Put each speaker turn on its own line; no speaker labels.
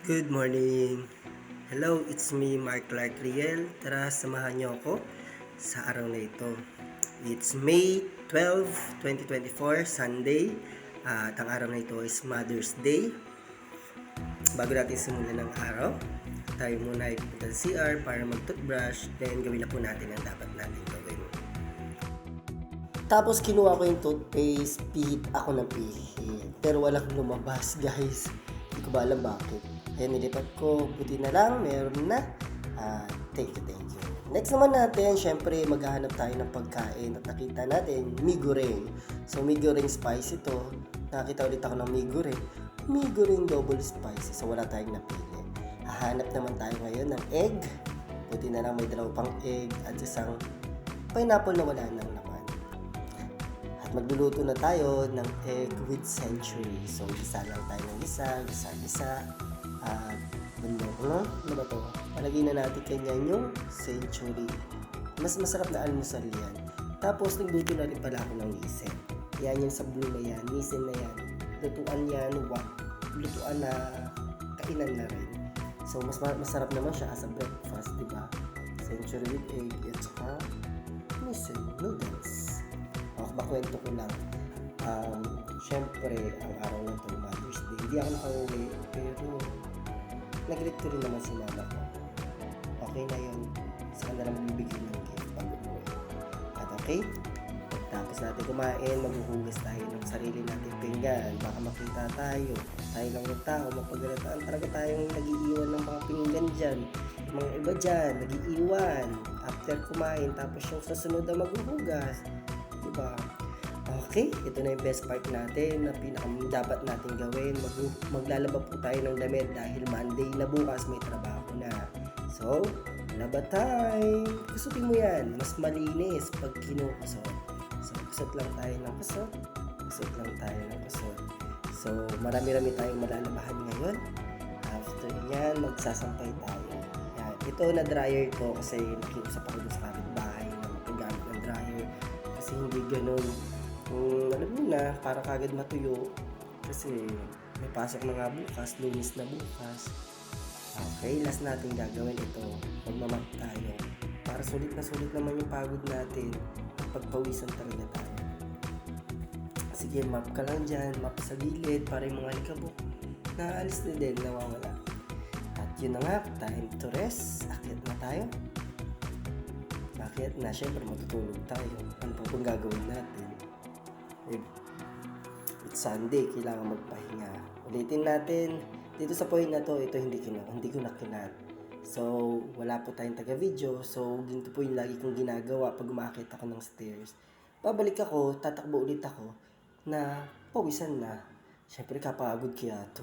Good morning! Hello, it's me, Mark Clark Riel. Tara, samahan niyo ako sa araw na ito. It's May 12, 2024, Sunday. At ang araw na ito is Mother's Day. Bago natin simulan ng araw, tayo muna ay pupunta sa CR para mag-toothbrush. Then, gawin na po natin ang dapat natin gawin. Tapos, kinuha ko yung toothpaste. Pihit ako ng pihit. Pero walang lumabas, guys. Hindi ko ba alam bakit. Kaya nilipat ko, buti na lang, meron na. Thank you. Next naman natin, syempre maghahanap tayo ng pagkain at nakita natin, mee goreng. So, mee goreng spicy ito. Nakita ulit ako ng mee goreng. Mee goreng double spicy. So, wala tayong napili. Hahanap naman tayo ngayon ng egg. Buti na lang may dalawang pang egg at isang pineapple na wala nang laman. At magluluto na tayo ng egg with century. So, gisa lang tayo ng gisa. Ano ba to? Palagay na natin kanyan yung century. Mas masarap na almusal yan. Tapos, nagluto na rin pala ako ng nisen. Yan yung sa blue na yan. Nisen na yan. Lutuan yan. Lutuan na kainan na rin. So, mas masarap naman siya as a breakfast, diba? Century with egg at saka nisen noodles. Makwento ko lang. Syempre, ang araw na ito, Mother's Day. Hindi ako nakauwi, pero nag-greet rin naman si mama ko. Okay na yun. Sa kanila magbibigay ng gift pag umuwi. At okay, tapos natin kumain, maghuhugas tayo ng sarili natin pinggan. Baka makita tayo lang yung tao, mapagalataan talaga tayong nag-iiwan ng mga pinggan dyan. Mga iba dyan, nag-iiwan after kumain, tapos yung susunod na maghuhugas. Diba? Okay, ito na yung best part natin na dapat natin gawin. Maglalaba po tayo ng damit dahil Monday na bukas may trabaho na. So, laba time! Kusutin mo yan. Mas malinis pag kinukusot. So, kusot lang tayo ng kusot. So, marami-rami tayong malalabahan ngayon. After yan, magsasampay tayo. Yan. Ito na dryer ko kasi nakiusap ako sa kapitbahay na magagamit ng dryer. Kasi hindi ganun alam mo na, para kagad matuyo kasi may pasok na nga bukas, Lunes na bukas. Okay, last natin gagawin ito, magmamap tayo para sulit naman yung pagod natin at pagpawisan talaga tayo. Sige, map ka lang dyan, map sa gilid para yung mga likabok naalis na din, nawawala. At yun na nga, time to rest. Akyat na tayo. Akyat na, syempre matutulog tayo. Ano po kung gagawin natin? It's Sunday, kailangan magpahinga. Ulitin natin, dito sa point na to, ito hindi ko na kinat. So, wala po tayong taga-video. So, ganito po yung lagi kong ginagawa pag umakit ako ng stairs. Babalik ako, tatakbo ulit ako na pawisan na. Siyempre, kapagod kaya to.